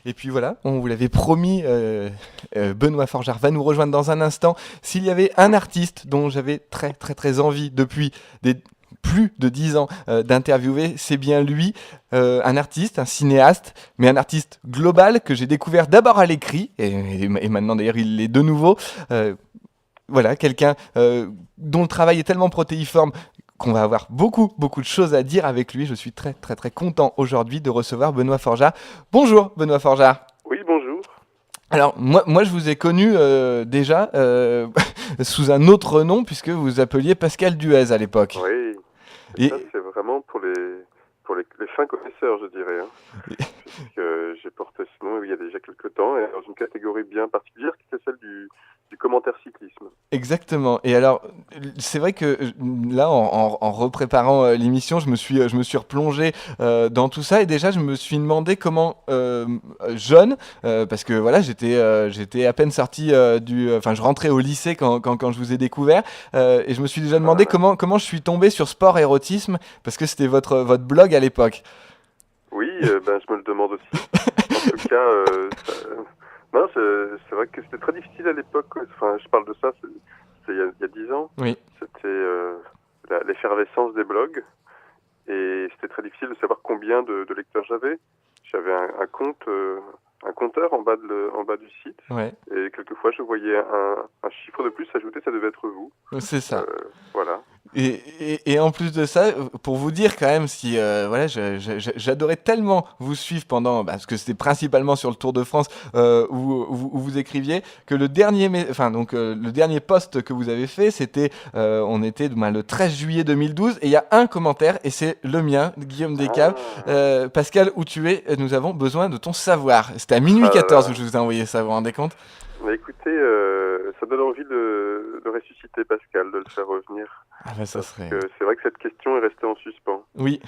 Et puis voilà, on vous l'avait promis, Benoît Forgeard va nous rejoindre dans un instant. S'il y avait un artiste dont j'avais très très très envie depuis des plus de 10 ans d'interviewer, c'est bien lui, un artiste, un cinéaste, mais un artiste global que j'ai découvert d'abord à l'écrit, et maintenant d'ailleurs il l'est de nouveau. Euh, voilà, quelqu'un dont le travail est tellement protéiforme qu'on va avoir beaucoup, beaucoup de choses à dire avec lui. Je suis très, très, très content aujourd'hui de recevoir Benoît Forgeard. Bonjour, Benoît Forgeard. Oui, bonjour. Alors, moi je vous ai connu déjà sous un autre nom, puisque vous vous appeliez Pascal Duez à l'époque. Oui, et ça Et, c'est vraiment pour les fins connaisseurs, je dirais, hein, puisque j'ai porté ce nom il y a déjà quelques temps et dans une catégorie bien particulière qui est celle du commentaire cyclisme. Exactement. Et alors, c'est vrai que là, en repréparant l'émission, je me suis replongé dans tout ça et déjà, je me suis demandé comment jeune, parce que voilà, j'étais à peine sorti enfin, je rentrais au lycée quand je vous ai découvert, et je me suis déjà demandé Voilà. comment je suis tombé sur sport érotisme, parce que c'était votre blog à l'époque. Oui, ben je me le demande aussi. En tout cas, non, c'est vrai que c'était très difficile à l'époque. Ouais. Enfin, je parle de ça, c'est il y a 10 ans. Oui. C'était l'effervescence des blogs. Et c'était très difficile de savoir combien de lecteurs j'avais. J'avais un compteur en bas du site. Ouais, Et quelquefois, je voyais un chiffre de plus s'ajouter, ça devait être vous. c'est ça. Voilà. Et en plus de ça, pour vous dire quand même, si voilà, j'adorais tellement vous suivre pendant, parce que c'était principalement sur le Tour de France où vous écriviez, que enfin donc le dernier post que vous avez fait, c'était, on était le 13 juillet 2012, et il y a un commentaire, et c'est le mien, Guillaume Descaves. Ah, Pascal, où tu es, nous avons besoin de ton savoir. C'était à minuit ah là 14 où là. je vous ai envoyé ça, vous vous rendez compte? Mais écoutez, ça donne envie de ressusciter Pascal, de le faire revenir. Ah bah ça Parce serait... que c'est vrai que cette question est restée en suspens. Oui,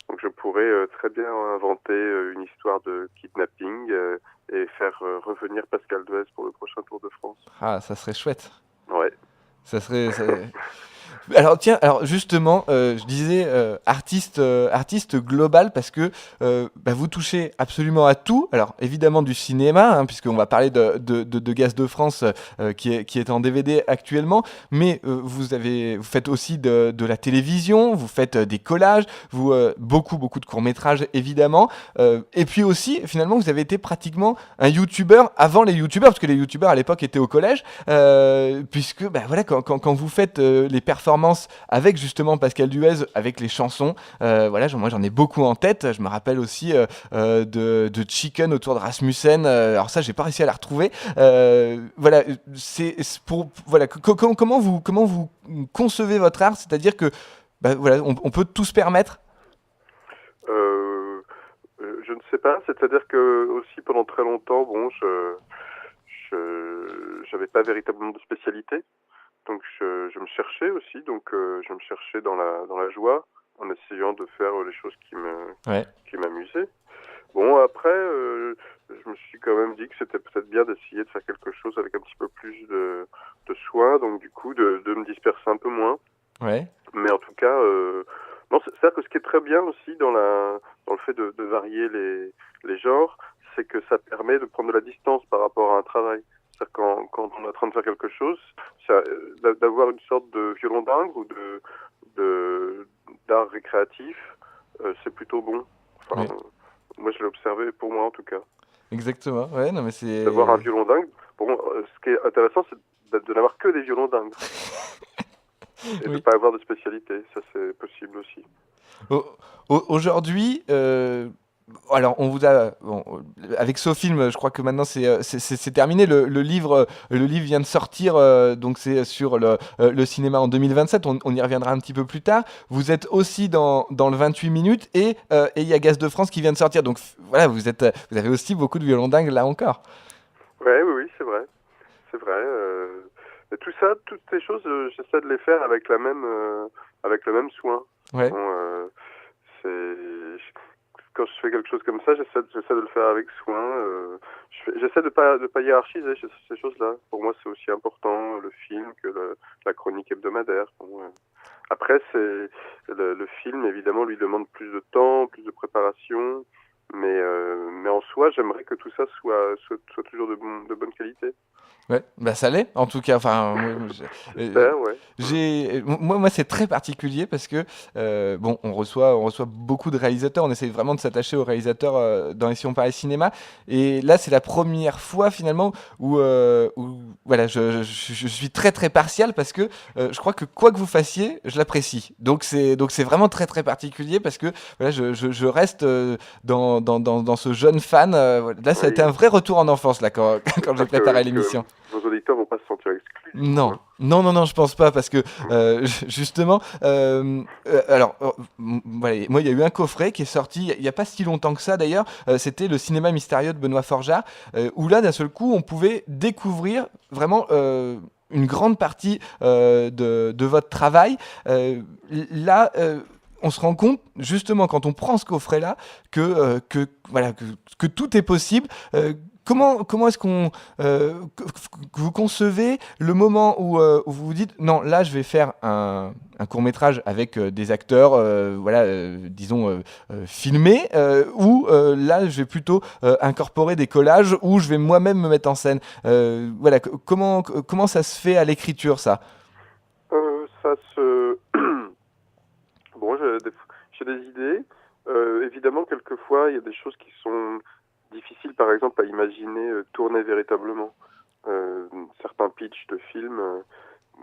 Donc je pourrais très bien inventer une histoire de kidnapping et faire revenir Pascal Duez pour le prochain Tour de France. ah, ça serait chouette. Ouais. Ça serait... Alors tiens, alors justement, je disais artiste global parce que bah, vous touchez absolument à tout. Alors évidemment du cinéma, hein, puisqu'on va parler de Gaz de France qui est en DVD actuellement, mais vous faites aussi de la télévision, vous faites des collages, beaucoup de courts-métrages évidemment, et puis aussi finalement vous avez été pratiquement un YouTuber avant les YouTubers, parce que les YouTubers à l'époque étaient au collège, puisque bah, voilà, quand vous faites les performances avec justement Pascal Duez, avec les chansons, voilà, moi j'en ai beaucoup en tête. Je me rappelle aussi de Chicken autour de Rasmussen. Alors ça, j'ai pas réussi à la retrouver. Voilà, c'est voilà, comment vous concevez votre art, c'est-à-dire que bah, voilà, on peut tout se permettre. Euh, je ne sais pas, c'est-à-dire que aussi pendant très longtemps, bon, j'avais pas véritablement de spécialité, donc je me cherchais aussi, donc je me cherchais dans la joie, en essayant de faire les choses Ouais, qui m'amusaient. Bon, après, je me suis quand même dit que c'était peut-être bien d'essayer de faire quelque chose avec un petit peu plus de soin, donc du coup de me disperser un peu moins. ouais, Mais en tout cas, non, c'est-à-dire que ce qui est très bien aussi dans le fait de varier les genres, c'est que ça permet de prendre de la distance par rapport à un travail. C'est-à-dire quand on est en train de faire quelque chose, d'avoir une sorte de violon dingue ou de d'art récréatif, c'est plutôt bon. Enfin, ouais, moi je l'ai observé pour moi en tout cas. exactement. Ouais, non mais D'avoir un c'est violon dingue, bon, ce qui est intéressant, c'est de n'avoir que des violons dingues et de ne oui. pas avoir de spécialité. Ça, c'est possible aussi. Au- Aujourd'hui, alors on vous a bon, avec ce film, je crois que maintenant c'est terminé. Le livre vient de sortir, donc c'est sur le cinéma en 2027. On y reviendra un petit peu plus tard. Vous êtes aussi dans le 28 minutes et il y a Gaz de France qui vient de sortir. Donc voilà, vous avez aussi beaucoup de violon dingue là encore. Ouais, oui, oui, c'est vrai. C'est vrai. Et tout ça, toutes ces choses, j'essaie de les faire avec le même soin. Ouais, Bon, quand je fais quelque chose comme ça, j'essaie de le faire avec soin. J'essaie de pas hiérarchiser ces choses-là. Pour moi, c'est aussi important le film que la chronique hebdomadaire. Bon, après, le film, évidemment, lui demande plus de temps, plus de préparation. Mais en soi, j'aimerais que tout ça soit toujours de bonne qualité. Ouais, bah ça l'est, en tout cas. Enfin, J'espère, ouais. moi, c'est très particulier parce que bon, on reçoit beaucoup de réalisateurs. On essaie vraiment de s'attacher aux réalisateurs dans les Si on parlait cinéma. Et là, c'est la première fois finalement où voilà, je suis très très partial parce que je crois que quoi que vous fassiez, je l'apprécie. Donc c'est vraiment très très particulier parce que voilà, je reste dans ce jeune fan. Voilà. Là, ça a été Oui. un vrai retour en enfance là quand j'ai J'espère préparé que l'émission. vos auditeurs vont pas se sentir exclus, du coup, Non, hein. non, non, non, je pense pas parce que justement, alors voilà, moi il y a eu un coffret qui est sorti il y a pas si longtemps que ça d'ailleurs. C'était le cinéma mystérieux de Benoît Forjard, où là d'un seul coup on pouvait découvrir vraiment une grande partie de votre travail. Là. On se rend compte justement quand on prend ce coffret-là que voilà que tout est possible. Comment est-ce que vous concevez le moment où vous vous dites non, là je vais faire un court-métrage avec des acteurs voilà disons filmés, ou là je vais plutôt incorporer des collages où je vais moi-même me mettre en scène. Voilà, comment ça se fait à l'écriture, ça? Ça se... Bon, j'ai des idées. Évidemment, quelquefois, il y a des choses qui sont difficiles, par exemple, à imaginer tourner véritablement. Certains pitchs de films,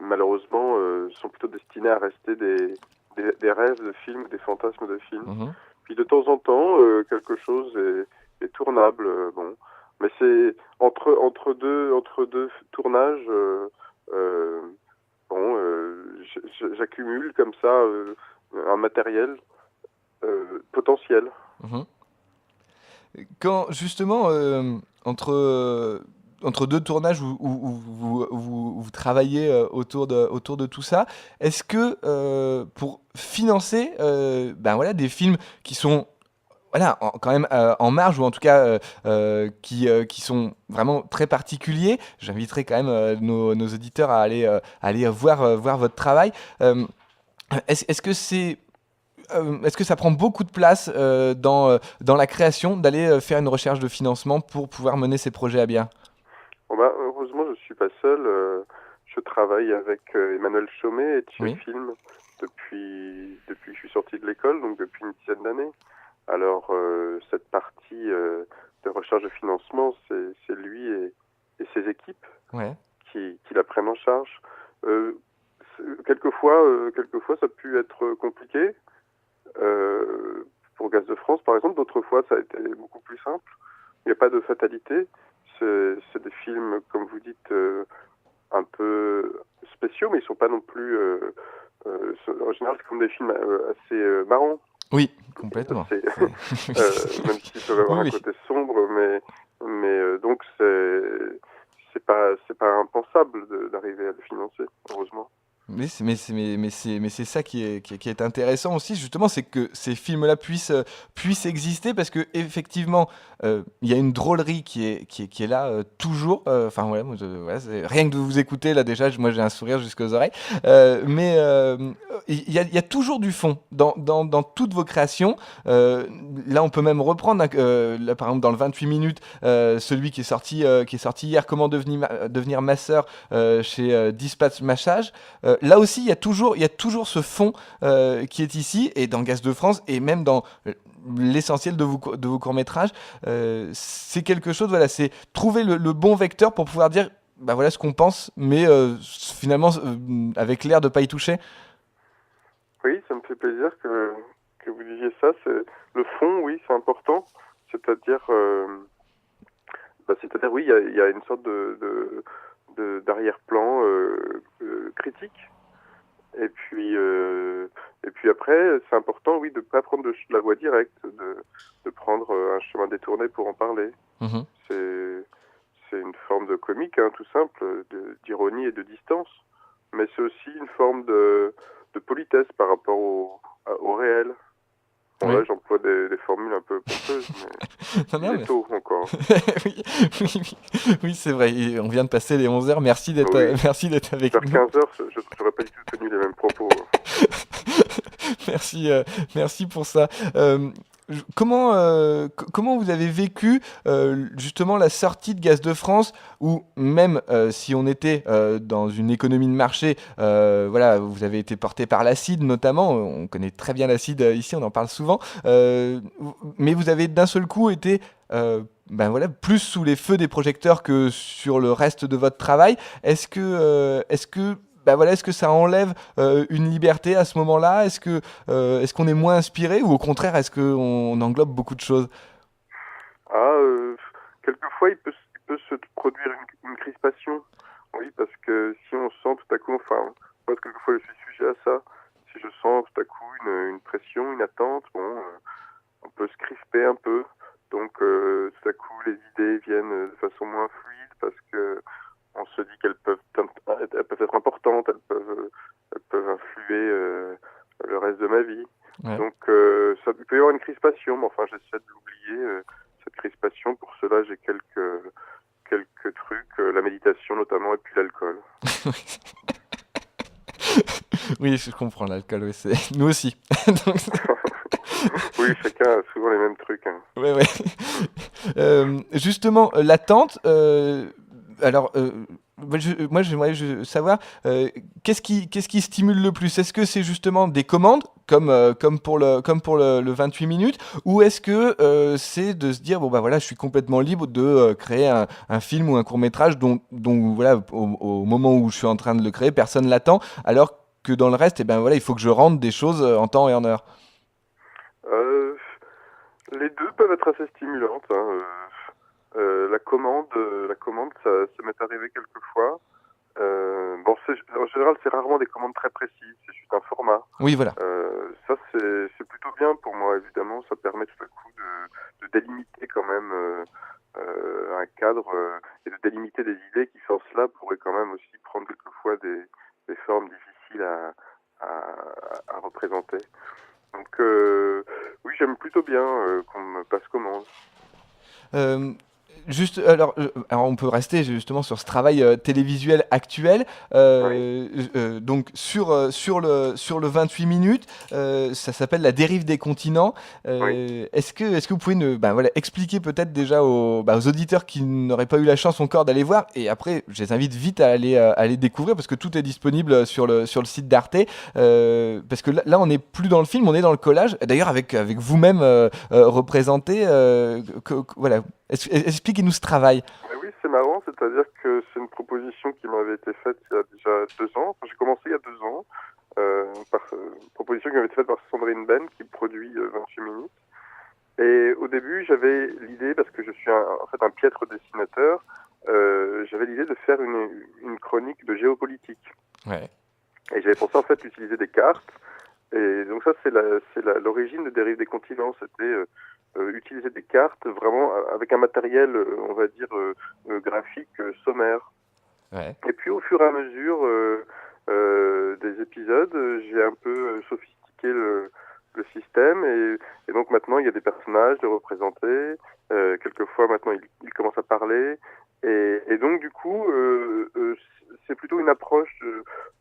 malheureusement, sont plutôt destinés à rester des rêves de films, des fantasmes de films. Mhm. Puis de temps en temps, quelque chose est tournable. Bon, mais c'est entre deux tournages. Euh, bon, j'accumule comme ça un matériel potentiel. Mhm. Quand justement entre deux tournages où vous travaillez autour de tout ça, est-ce que pour financer ben voilà, des films qui sont voilà, quand même en marge, ou en tout cas qui sont vraiment très particuliers, j'inviterai quand même nos auditeurs à aller voir votre travail. Euh, est-ce que est-ce que ça prend beaucoup de place dans la création d'aller faire une recherche de financement pour pouvoir mener ces projets à bien? Bon, bah, heureusement, je suis pas seul. Je travaille avec Emmanuel Chaumet et Thierry Oui. Film depuis que je suis sorti de l'école, donc depuis une dizaine d'années. Alors, cette partie de recherche de financement, c'est lui et ses équipes Ouais. qui la prennent en charge. Euh, quelquefois, ça a pu être compliqué. Pour Gaz de France, par exemple, d'autres fois, ça a été beaucoup plus simple. Il n'y a pas de fatalité. C'est des films, comme vous dites, un peu spéciaux, mais ils ne sont pas non plus... en général, c'est comme des films assez marrants. Oui, complètement. Même s'ils peuvent avoir Oui, un oui. côté sombre, mais donc c'est pas impensable d'arriver à le financer, heureusement. Mais c'est ça qui est intéressant aussi, justement, c'est que ces films-là puissent exister parce que effectivement, il y a une drôlerie qui est là toujours. Enfin voilà, voilà, rien que de vous écouter là déjà, moi j'ai un sourire jusqu'aux oreilles. Mais il y a toujours du fond dans toutes vos créations. Là, on peut même reprendre là, par exemple dans le 28 minutes, celui qui est sorti hier, Comment devenir masseur chez Dispatch Massage. Là aussi, il y a toujours ce fond qui est ici, et dans Gaz de France, et même dans l'essentiel de vos courts-métrages. C'est quelque chose, voilà, c'est trouver le bon vecteur pour pouvoir dire, bah voilà ce qu'on pense, mais finalement, avec l'air de pas y toucher. Oui, ça me fait plaisir que vous disiez ça. Le fond, oui, c'est important. C'est-à-dire, c'est-à-dire, oui, il y a une sorte d'arrière-plan critique. Et puis après, c'est important, oui, de ne pas prendre la voie directe, de prendre un chemin détourné pour en parler. Mhm. C'est, c'est une forme de comique, hein, tout simple, d'ironie et de distance. Mais c'est aussi une forme de politesse par rapport au réel. Bon, Oui. là, j'emploie des formules un peu pompeuses, Non, mais non, il mais est tôt encore. oui, oui, oui, oui, c'est vrai. Et on vient de passer les 11 heures. Merci d'être, Oui, merci d'être avec vers nous. 15 heures, je n'aurais pas du tout tenu les mêmes propos. Merci, merci pour ça. Euh, comment vous avez vécu justement la sortie de Gaz de France, où même si on était dans une économie de marché, voilà, vous avez été porté par l'acide notamment, on connaît très bien l'acide ici, on en parle souvent, mais vous avez d'un seul coup été ben voilà, plus sous les feux des projecteurs que sur le reste de votre travail. Ben voilà, est-ce que ça enlève une liberté à ce moment-là? Est-ce qu'on est moins inspiré, ou au contraire, est-ce qu'on englobe beaucoup de choses? Ah, quelquefois, il peut se produire une crispation. Oui, parce que si on sent tout à coup, enfin, moi, quelquefois, je suis sujet à ça. Si je sens tout à coup une pression, une attente, bon, on peut se crisper un peu. Donc, tout à coup, les idées viennent de façon moins fluide parce que on se dit elles peuvent être importantes, elles peuvent influer le reste de ma vie. Ouais. Donc, ça peut y avoir une crispation, mais enfin, j'essaie de l'oublier, cette crispation. Pour cela, j'ai quelques trucs, la méditation notamment, et puis l'alcool. Oui, je comprends l'alcool, oui, c'est nous aussi. Donc, Oui, chacun a souvent les mêmes trucs, hein. ouais, ouais. Justement, l'attente, alors, moi, j'aimerais savoir, qu'est-ce qui stimule le plus? Est-ce que c'est justement des commandes, comme pour le 28 minutes, ou est-ce que c'est de se dire, bon, bah voilà, je suis complètement libre de créer un film ou un court-métrage dont voilà, au moment où je suis en train de le créer, personne l'attend, alors que dans le reste, eh ben, voilà, il faut que je rende des choses en temps et en heure. Euh, les deux peuvent être assez stimulantes, hein. La commande, ça m'est arrivé quelquefois. Bon, en général, c'est rarement des commandes très précises, c'est juste un format. Oui, voilà. Ça, c'est plutôt bien pour moi, évidemment. Ça permet tout à coup de délimiter quand même un cadre, et de délimiter des idées qui, sans cela, pourraient quand même aussi prendre quelquefois des formes difficiles à représenter. Donc, oui, j'aime plutôt bien qu'on me passe commande. Euh, alors, on peut rester justement sur ce travail télévisuel actuel. Oui, Donc sur le 28 minutes, ça s'appelle La dérive des continents. oui. Est-ce que vous pouvez ben voilà, expliquer peut-être déjà aux auditeurs qui n'auraient pas eu la chance encore d'aller voir, et après je les invite vite à aller découvrir, parce que tout est disponible sur le site d'Arte. Parce que là, on n'est plus dans le film, on est dans le collage. D'ailleurs avec vous-même représenté. Voilà. Expliquez-nous ce travail. Mais oui, c'est marrant, c'est-à-dire que c'est une proposition qui m'avait été faite il y a déjà 2 ans. Enfin, j'ai commencé il y a 2 ans. Une proposition qui m'avait été faite par Sandrine Ben, qui produit 28 minutes. Et au début, j'avais l'idée, parce que je suis en fait un piètre dessinateur, j'avais l'idée de faire une chronique de géopolitique. Ouais. Et j'avais pensé en fait utiliser des cartes. Et donc ça, l'origine de Dérive des continents. C'était utiliser des cartes vraiment avec un matériel, on va dire, graphique sommaire. Ouais. Et puis au fur et à mesure des épisodes, j'ai un peu sophistiqué le système, et donc maintenant il y a des personnages de représentés. Quelquefois maintenant ils commencent à parler, et donc du coup c'est plutôt une approche,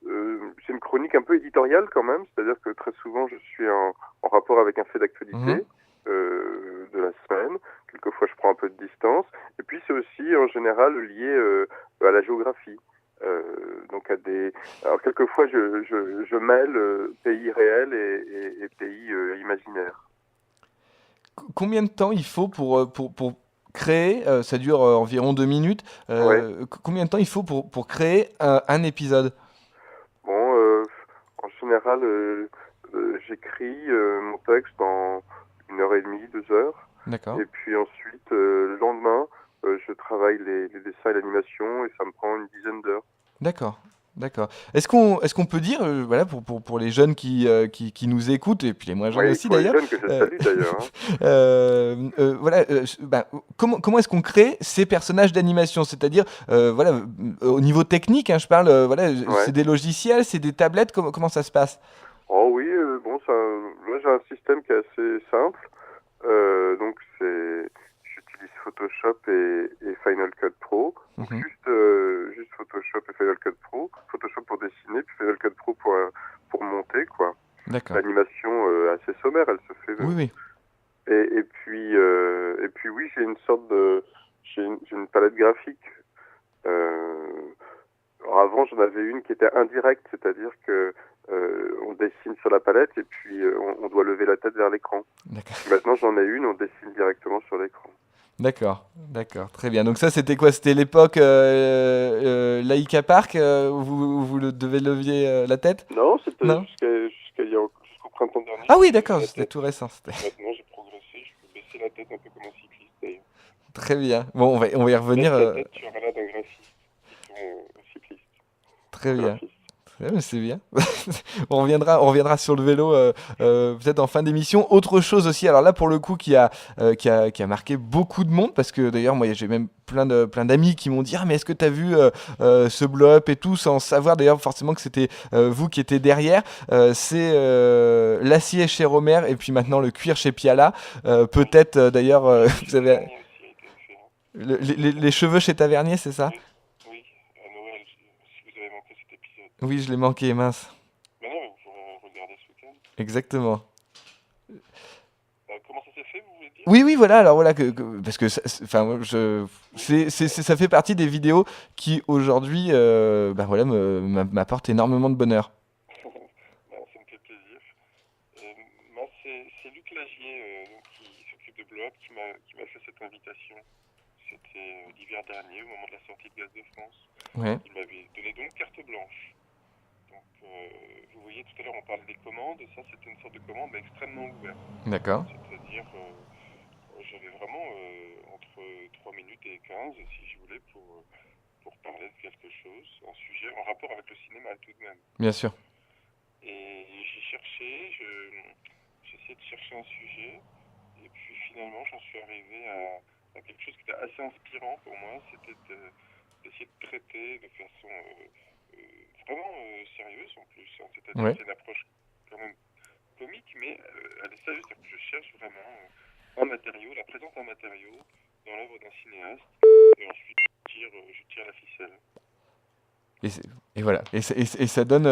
c'est une chronique un peu éditoriale quand même, c'est-à-dire que très souvent je suis en rapport avec un fait Mhm. d'actualité de la semaine. Quelquefois je prends un peu de distance, et puis c'est aussi en général lié à la géographie. Donc alors quelquefois je mêle pays réels et pays imaginaires. Combien de temps il faut pour créer, ça dure environ 2 minutes, Ouais. combien de temps il faut pour créer un épisode? Bon, en général, j'écris mon texte en 1 heure et demie, 2 heures, D'accord. et puis ensuite le lendemain, je travaille les dessins et l'animation, et ça me prend une dizaine d'heures. D'accord. D'accord. Est-ce qu'on peut dire, voilà, pour les jeunes qui nous écoutent, et puis les moins jeunes Oui, aussi pour les d'ailleurs, jeunes que je euh, salue d'ailleurs, hein. voilà, ben, comment est-ce qu'on crée ces personnages d'animation? C'est-à-dire, voilà, au niveau technique, hein, je parle, voilà, c'est Ouais. des logiciels, c'est des tablettes, comment ça se passe? Oh oui, bon, moi j'ai un système qui est assez simple. Donc j'utilise Photoshop et Final Cut Pro. Donc Mhm. juste Photoshop et Final Cut Pro. Photoshop pour dessiner, puis Final Cut Pro pour monter, quoi. D'accord. L'animation assez sommaire, elle se fait. Oui, oui. avait une qui était indirecte, c'est-à-dire que on dessine sur la palette et puis on doit lever la tête vers l'écran. D'accord. Maintenant, j'en ai une, on dessine directement sur l'écran. D'accord, d'accord, très bien. Donc ça, c'était quoi? C'était l'époque Laïka Park où vous devez levier la tête? Non, c'était Non? jusqu'au printemps dernier, Ah je oui, peux baisser d'accord, la c'était tête. tout récent. Maintenant, j'ai progressé, je peux baisser la tête un peu comme un cycliste d'ailleurs. Très bien. Bon, on va y revenir. Baisse la tête, tu auras l'air d'un graphiste, plutôt cycliste, Très bien. graphiste. Ouais, mais c'est bien. On reviendra sur le vélo peut-être en fin d'émission. Autre chose aussi, alors là pour le coup qui a marqué beaucoup de monde, parce que d'ailleurs moi j'ai même plein d'amis qui m'ont dit ah mais est-ce que tu as vu ce blow-up et tout, sans savoir d'ailleurs forcément que c'était vous qui étiez derrière. C'est l'acier chez Romer et puis maintenant le cuir chez Piala. Peut-être d'ailleurs vous avez Tavernier aussi a été excellent. les cheveux chez Tavernier, c'est ça? Oui, oui, à Noël, si vous avez manqué cet épisode. Oui, je l'ai manqué, mince. Mais non, mais vous pourrez regarder ce week-end. Exactement. Comment ça s'est fait, vous voulez dire? Oui, oui, voilà. Alors voilà, parce que, enfin, ça fait partie des vidéos qui aujourd'hui, bah voilà, m'apportent énormément de bonheur. Ça me fait plaisir. Moi, c'est Luc Lagier, donc, qui s'occupe de Blow Up, qui m'a fait cette invitation. C'était l'hiver dernier, au moment de la sortie de Gaz de France. Ouais, Il m'avait donné donc carte blanche. Donc, vous voyez, tout à l'heure, on parlait des commandes. Ça, c'était une sorte de commande, mais extrêmement ouverte. d'accord. C'est-à-dire, j'avais vraiment entre 3 minutes et 15, si je voulais, pour parler de quelque chose, un sujet en rapport avec le cinéma tout de même. Bien sûr. Et j'ai cherché, j'essayais de chercher un sujet, et puis finalement j'en suis arrivé à quelque chose qui était assez inspirant pour moi, c'était d'essayer de traiter de façon vraiment sérieuse en plus, hein. C'est-à-dire Ouais. que c'est une approche quand même comique, mais elle est sérieuse, c'est-à-dire que je cherche vraiment un matériau, la présence d'un matériau dans l'œuvre d'un cinéaste, et ensuite je tire la ficelle. Et, et voilà. Et ça donne,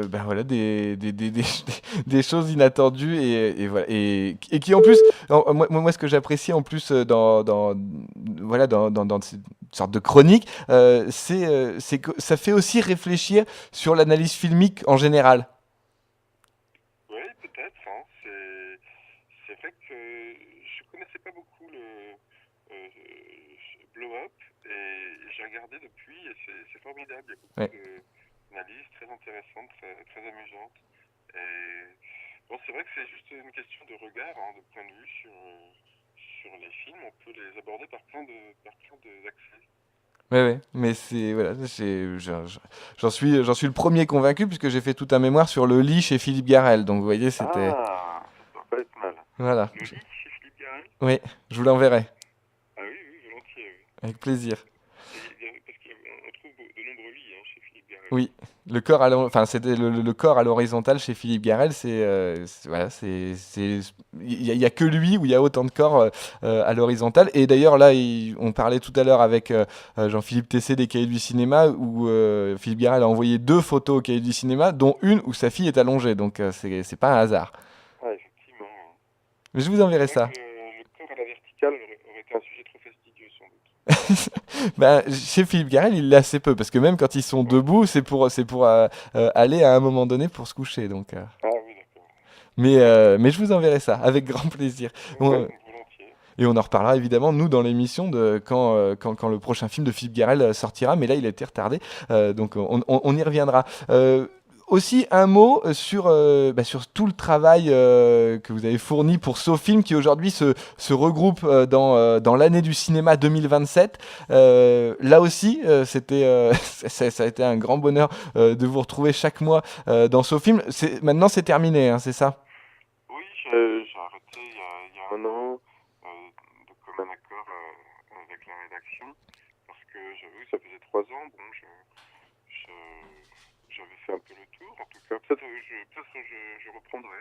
bah voilà, des choses inattendues et voilà. Et qui en plus, moi, ce que j'apprécie en plus voilà, dans cette sorte de chronique, c'est que ça fait aussi réfléchir sur l'analyse filmique en général. Oui, peut-être, hein. C'est vrai que je connaissais pas beaucoup le Blow Up et j'ai regardé depuis et c'est formidable. Il y a Ouais. beaucoup d'analyses très intéressantes, très amusantes. Et bon, c'est vrai que c'est juste une question de regard, hein, de point de vue sur les films. On peut les aborder par plein d'accès. Ouais, ouais, mais c'est voilà, j'en suis le premier convaincu puisque j'ai fait tout un mémoire sur le lit chez Philippe Garrel. Donc vous voyez, c'était Ah, ça doit pas être mal. voilà. Le lit chez Philippe Garrel? Oui, je vous l'enverrai Ah oui, oui, volontiers, oui. avec plaisir. Parce qu'on trouve de nombreux lits, hein, chez Philippe Garrel. Oui, le corps enfin c'était le corps à l'horizontale chez Philippe Garrel, voilà, il y a que lui où il y a autant de corps à l'horizontale. Et d'ailleurs là, on parlait tout à l'heure avec Jean-Philippe Tessé des Cahiers du cinéma où Philippe Garrel a envoyé 2 photos aux Cahiers du cinéma, dont une où sa fille est allongée. Donc c'est pas un hasard. Ah, effectivement. Mais je vous enverrai C'est vrai ça. que le corps à la verticale aurait été un sujet trop fastidieux, sans doute. Bah, chez Philippe Garrel, il l'est assez peu parce que même quand ils sont Ouais. debout, c'est pour aller à un moment donné pour se coucher. Donc. Ah oui, d'accord. Mais je vous enverrai ça avec grand plaisir. On- Ouais, volontiers. et on en reparlera évidemment, nous, dans l'émission, de quand le prochain film de Philippe Garrel sortira. Mais là, il a été retardé. Donc, on y reviendra. Aussi, un mot sur tout le travail que vous avez fourni pour SoFilm, qui aujourd'hui se regroupe dans l'année du cinéma 2027. Là aussi, ça a été un grand bonheur de vous retrouver chaque mois dans SoFilm. Maintenant, c'est terminé, hein, c'est ça? Oui, j'ai arrêté il y a un an de commun accord avec la rédaction parce que j'avoue que ça faisait 3 ans. Bon, j'avais fait un peu le tour. En tout cas, peut-être je reprendrai.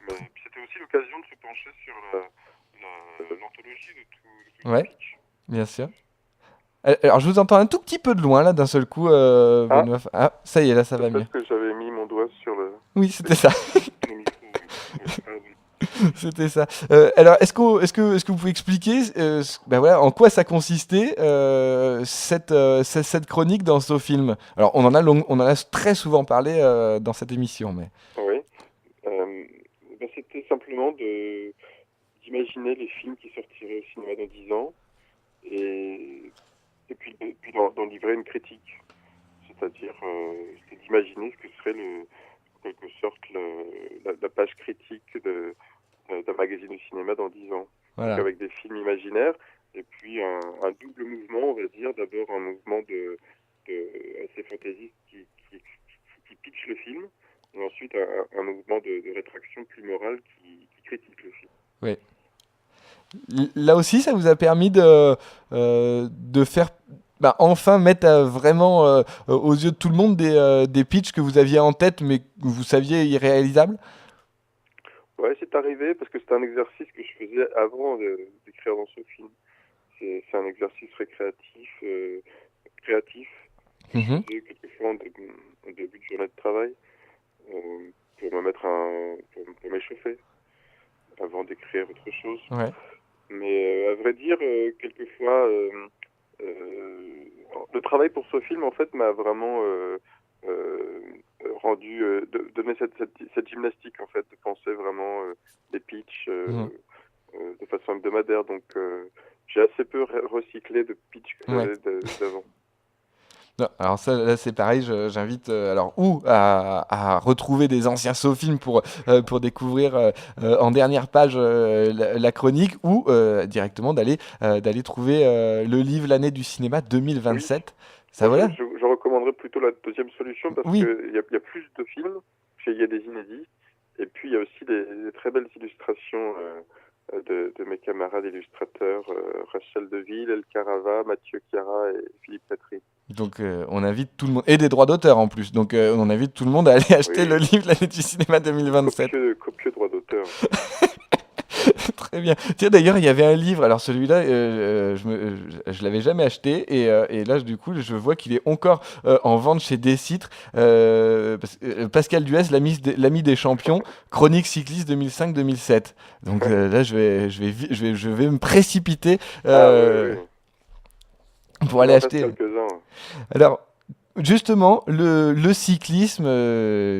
Mais puis c'était aussi l'occasion de se pencher sur l'anthologie de tout ce Ouais, pitch. bien sûr. Alors, je vous entends un tout petit peu de loin, là, d'un seul coup, Ah, Benoît. Ah, ça y est, là, ça va mieux. peut-être que j'avais mis mon doigt sur Oui, c'était ça. le micro. Oui. Pardon. C'était ça. Alors, est-ce que vous pouvez expliquer ben voilà, en quoi ça consistait cette chronique dans ce film? Alors, on en a très souvent parlé dans cette émission, mais. Oui. C'était simplement d'imaginer les films qui sortiraient au cinéma dans 10 ans et, et puis d'en livrer une critique. C'est-à-dire c'est d'imaginer ce que serait en quelque sorte la page critique d'un magazine de cinéma dans 10 ans. Donc Voilà. avec des films imaginaires et puis un double mouvement, on va dire. D'abord un mouvement assez fantaisiste qui pitch le film et ensuite un mouvement de rétraction plus morale qui critique le film. Ouais. Là aussi, ça vous a permis de faire, bah, enfin mettre vraiment aux yeux de tout le monde des pitchs que vous aviez en tête, mais que vous saviez irréalisables? Ouais, c'est arrivé parce que c'était un exercice que je faisais avant d'écrire dans ce film. C'est un exercice récréatif, créatif, que je Mhm. faisais quelquefois en début de journée de travail pour me mettre pour m'échauffer avant d'écrire autre chose. Ouais. Mais à vrai dire, quelquefois, euh, le travail pour ce film, en fait, m'a vraiment euh, donné cette gymnastique, en fait, de penser vraiment des pitchs Mhm. de façon hebdomadaire. Donc, j'ai assez peu recyclé de pitch que Ouais. j'avais d'avant. Non, alors ça, là, c'est pareil, j'invite alors ou à retrouver des anciens SoFilms pour découvrir en dernière page la chronique, ou directement d'aller trouver le livre L'année du cinéma Oui, 2027. Ça moi, voilà? je recommanderais plutôt la deuxième solution parce Oui, qu'il y a plus de films, il y a des inédits, et puis il y a aussi des très belles illustrations de mes camarades illustrateurs, Rachel Deville, El Carava, Mathieu Chiara et Philippe Patry. donc on invite tout le monde, et des droits d'auteur en plus, donc on invite tout le monde à aller acheter le Oui, livre L'année du cinéma 2027. copieux droit d'auteur. Très bien. Tiens, d'ailleurs, il y avait un livre. Alors celui-là, je l'avais jamais acheté, et là, du coup, je vois qu'il est encore en vente chez Décitre. Pascal Duez, l'ami des champions, chronique cycliste 2005-2007. Donc là, je vais me précipiter Ah oui, oui, oui. pour Il aller en reste acheter. quelques-uns. Alors, justement, le cyclisme,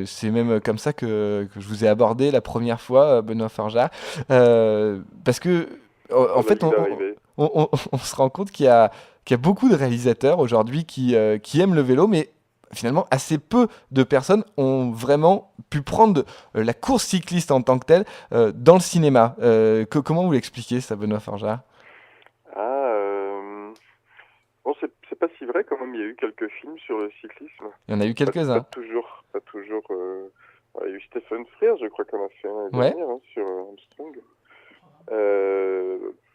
c'est même comme ça que je vous ai abordé la première fois, Benoît Forjard, parce que, en On a fait, vu d'arriver. on se rend compte qu'il y a beaucoup de réalisateurs aujourd'hui qui aiment le vélo, mais finalement, assez peu de personnes ont vraiment pu prendre la course cycliste en tant que telle dans le cinéma. Comment vous l'expliquez, ça, Benoît Forjard? Ah, bon, c'est pas si vrai quand même. Il y a eu quelques films sur le cyclisme. Il y en a eu Pas quelques-uns. toujours, pas toujours. Il y a eu Stephen Frears, je crois qu'on a fait un l'année Ouais, dernière sur Armstrong,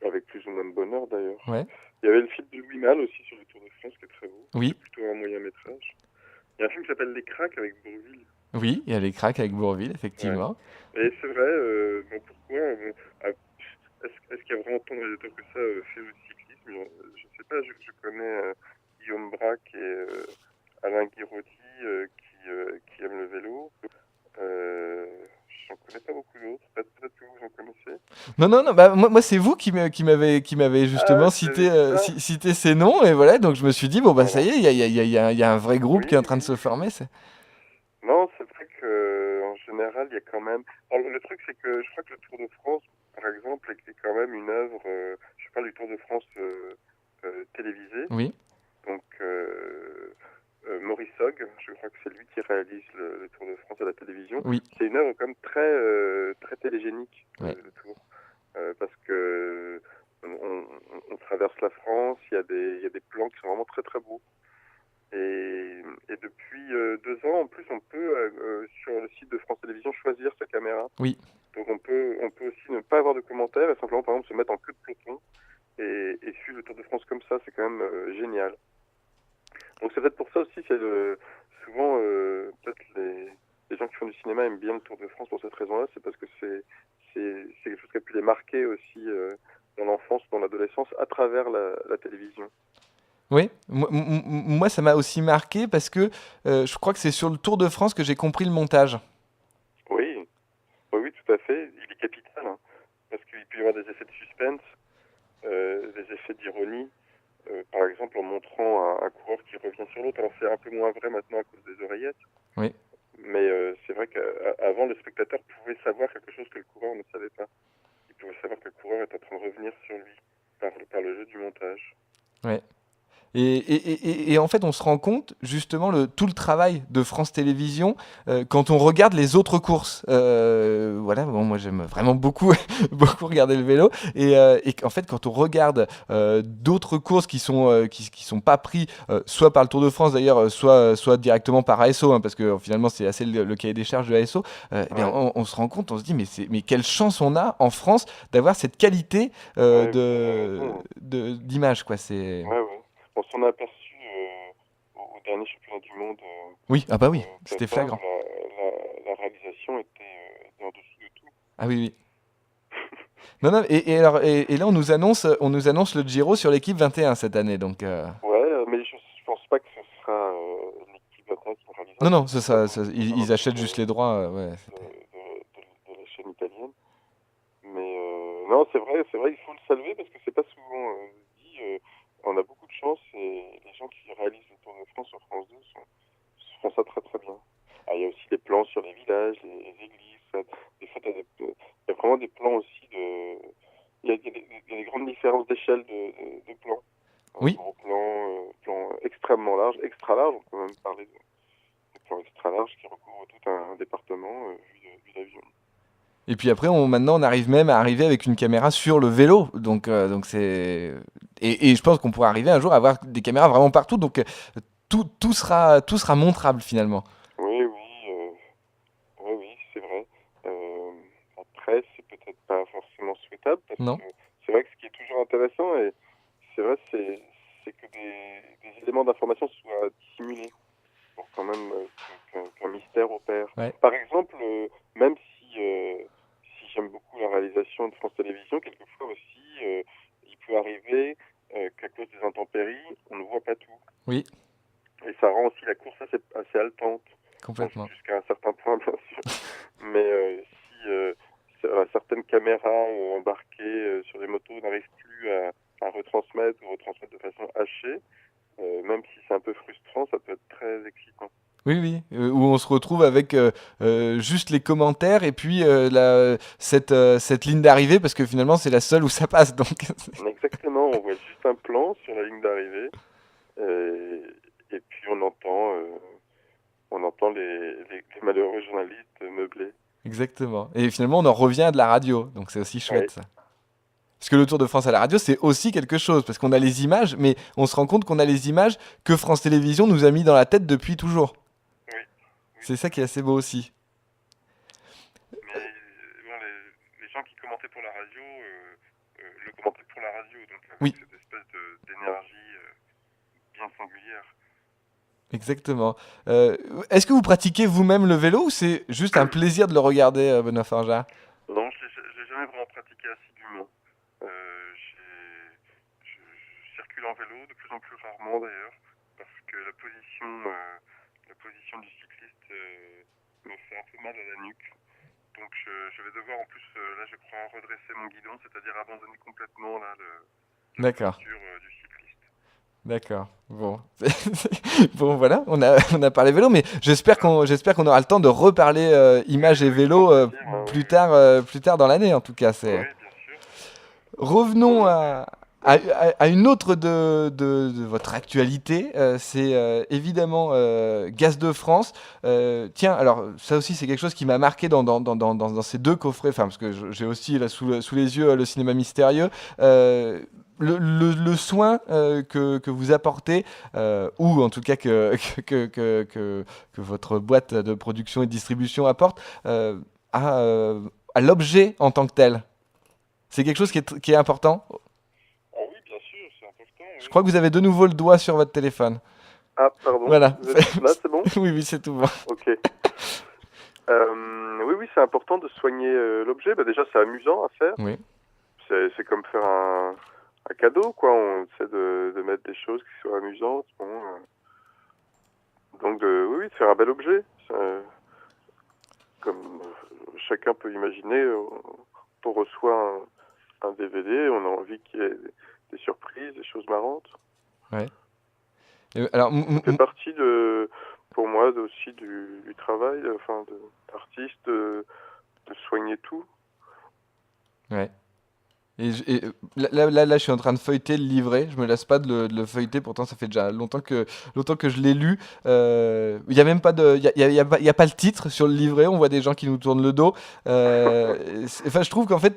avec plus ou moins de bonheur d'ailleurs. ouais, Il y avait le film de Louis Malle aussi sur le Tour de France qui est très beau. oui. C'est plutôt un moyen métrage. Il y a un film qui s'appelle Les Cracks avec Bourvil. Oui, il y a les cracks avec Bourvil, Ouais. effectivement. Et c'est vrai, bon, pourquoi est-ce qu'il y a vraiment tant de réalisateurs que ça fait le cyclisme? Je sais pas, je connais Guillaume Braque et Alain Guiraudy qui aiment le vélo. Euh, J'en connais pas beaucoup d'autres. Peut-être que vous en connaissez. Non, non, non, bah, moi c'est vous qui m'avez Ah justement ouais, tu m'avais cité, dit ça? cité ces noms, et voilà, donc je me suis dit, bon, bah ça Voilà. y est, il y a un vrai groupe qui est en Oui, train de oui. se former. Non, c'est vrai que en général, il y a quand même. Alors, le truc, c'est que je crois que le Tour de France, par exemple, est quand même une œuvre. Je parle du Tour de France télévisé. Oui, Donc, Maurice Hogg, je crois que c'est lui qui réalise le Tour de France à la télévision. oui, C'est une œuvre quand même très télégénique, ouais. le Tour. Parce que on traverse la France, il y a des plans qui sont vraiment très très beaux. Et depuis 2 ans, en plus, on peut, sur le site de France Télévisions, choisir sa caméra. Oui. Donc on peut aussi ne pas avoir de commentaires et simplement, par exemple, se mettre en queue de peloton et suivre le Tour de France comme ça. C'est quand même génial. Donc c'est peut-être pour ça aussi que souvent, peut-être les gens qui font du cinéma aiment bien le Tour de France pour cette raison-là. C'est parce que c'est quelque chose qui a pu les marquer aussi dans l'enfance, dans l'adolescence, à travers la télévision. Oui, moi ça m'a aussi marqué parce que je crois que c'est sur le Tour de France que j'ai compris le montage. Oui, oui, oui, tout à fait. Il est capital, hein. peut y avoir des effets de suspense, des effets d'ironie, par exemple en montrant un coureur qui revient sur l'autre. Alors c'est un peu moins vrai maintenant à cause des oreillettes, Oui. mais c'est vrai qu'avant le spectateur pouvait savoir quelque chose que le coureur ne savait pas. Il pouvait savoir que le coureur est en train de revenir sur lui par le jeu du montage. Ouais. Et en fait, on se rend compte justement tout le travail de France Télévisions quand on regarde les autres courses. Voilà, bon, moi j'aime vraiment beaucoup, beaucoup regarder le vélo. Et en fait, quand on regarde d'autres courses qui sont pas pris soit par le Tour de France d'ailleurs, soit directement par ASO, hein, parce que finalement c'est assez le cahier des charges de ASO. Eh bien, Ouais. on se rend compte, on se dit mais quelle chance on a en France d'avoir cette qualité Ouais, vous avez raison. d'image, quoi. C'est Ouais, ouais. On s'en est aperçu au dernier championnat du monde Oui, ah bah oui, c'était Qatar, où flagrant. la réalisation était en dessous de tout. Ah oui, oui. Non, non, et là, on nous annonce le Giro sur l'équipe 21 cette année. Donc, Ouais, mais je pense pas que ce sera l'équipe Attaque qui réalisera, non, parce non, que ce sera ils volonté achètent juste les droits. Ouais, de la chaîne italienne. Mais non, c'est vrai, il faut le saluer parce que c'est pas souvent dit. On a beaucoup de chance et les gens qui réalisent le Tour de France sur France 2 font ça très très bien. Ah, il y a aussi des plans sur les villages, les églises. Des fois, il y a vraiment des plans aussi de. Il y a des grandes différences d'échelle de plans. Un Oui. gros plan, plan extrêmement large, extra large, on peut même parler de plan extra large qui recouvre tout un département vu d'avion. Et puis après, maintenant, on arrive même à arriver avec une caméra sur le vélo. Donc c'est. Et je pense qu'on pourra arriver un jour à avoir des caméras vraiment partout. Donc, tout sera montrable finalement. Oui, oui, oui, oui, c'est vrai. Euh, Après, c'est peut-être pas forcément souhaitable parce Non? que c'est vrai que ce qui est toujours intéressant, et c'est vrai, c'est que des éléments d'information soient dissimulés pour quand même qu'un mystère opère. Ouais. Par exemple, même si j'aime beaucoup la réalisation de France Télévisions, quelquefois aussi, il peut arriver qu'à cause des intempéries, on ne voit pas tout. Oui, Et ça rend aussi la course assez haletante. Bon, complètement. jusqu'à un certain point, bien sûr. Mais certaines caméras embarquées sur les motos n'arrivent plus à retransmettre ou retransmettre de façon hachée, même si c'est un peu frustrant, ça peut être très excitant. Oui, oui, où on se retrouve avec juste les commentaires et puis cette ligne d'arrivée parce que finalement c'est la seule où ça passe. Donc, Exactement, on voit juste un plan sur la ligne d'arrivée et puis on entend les malheureux journalistes meubler. exactement. Et finalement, on en revient à de la radio. Donc, c'est aussi chouette Ouais, ça. Parce que le Tour de France à la radio, c'est aussi quelque chose. Parce qu'on a les images, mais on se rend compte qu'on a les images que France Télévisions nous a mis dans la tête depuis toujours. oui, oui, C'est ça qui est assez beau aussi. mais bon, les gens qui commentaient pour la radio le commentaient pour la radio, donc avec Oui, cette espèce d'énergie bien singulière. exactement. Est-ce que vous pratiquez vous-même le vélo ou c'est juste un plaisir de le regarder, Benoît Farja? Non, je l'ai jamais vraiment pratiqué assidûment. Euh, j'ai- je circule en vélo de plus en plus rarement d'ailleurs, parce que la position du cycliste me fait un peu mal à la nuque. Donc je vais devoir en plus, là je crois, redresser mon guidon, c'est-à-dire abandonner complètement là, la D'accord. posture du cycliste. D'accord. Bon. Bon, voilà, on a parlé vélo, mais j'espère qu'on aura le temps de reparler Oui, images et avec grand vélo plaisir, hein, oui, plus tard dans l'année, en tout cas. oui. C'est... Oui, bien sûr. Revenons Bon, oui. à une autre de votre actualité. C'est évidemment Gaz de France. Tiens, alors ça aussi, c'est quelque chose qui m'a marqué dans ces deux coffrets, enfin, parce que j'ai aussi là sous les yeux le cinéma mystérieux. Euh, le soin que vous apportez, ou en tout cas que votre boîte de production et de distribution apporte, à, euh, à l'objet en tant que tel. C'est quelque chose qui est important. Ah oui, bien sûr, c'est important, Je oui. crois que vous avez de nouveau le doigt sur votre téléphone. Ah, pardon, Voilà. vous êtes là, c'est bon? Oui, oui, c'est tout bon. Ok. Oui, oui, c'est important de soigner l'objet. Bah, déjà, c'est amusant à faire. Oui, C'est comme faire un cadeau, quoi. On essaie de mettre des choses qui soient amusantes. Bon, donc, oui, oui, de faire un bel objet. Comme chacun peut imaginer, on reçoit un DVD, on a envie qu'il y ait des surprises, des choses marrantes. Ouais. Alors, Ça fait partie pour moi aussi du travail, enfin, d'artiste, de soigner tout. ouais. Et là, je suis en train de feuilleter le livret. Je me lasse pas de le feuilleter. Pourtant, ça fait déjà longtemps que je l'ai lu. Il y a même pas de, il y a pas le titre sur le livret. On voit des gens qui nous tournent le dos. Enfin, je trouve qu'en fait,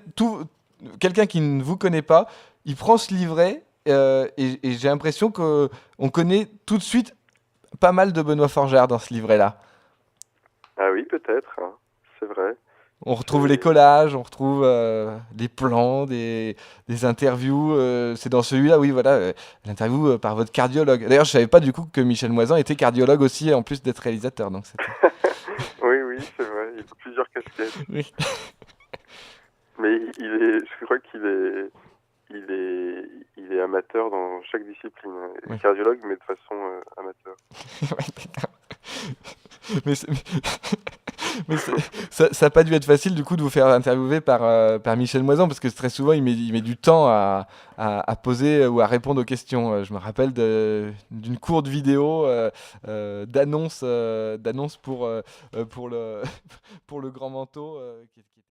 quelqu'un qui ne vous connaît pas, il prend ce livret et j'ai l'impression que on connaît tout de suite pas mal de Benoît Forgeard dans ce livret-là. Ah oui, peut-être, hein, c'est vrai. On retrouve les C'est- collages, on retrouve des plans, des interviews. C'est dans celui-là, oui, voilà, l'interview par votre cardiologue. D'ailleurs, je savais pas du coup que Michel Moisan était cardiologue aussi, en plus d'être réalisateur. Donc c'était. Oui, oui, c'est vrai, il a plusieurs casquettes. Oui. Mais je crois il est amateur dans chaque discipline. Il Oui. est cardiologue, mais de façon amateur. Ouais, d'accord. Mais, mais ça a pas dû être facile du coup de vous faire interviewer par Michel Moisan parce que très souvent il met du temps à poser ou à répondre aux questions. Je me rappelle d'une courte vidéo d'annonce pour le, pour le grand manteau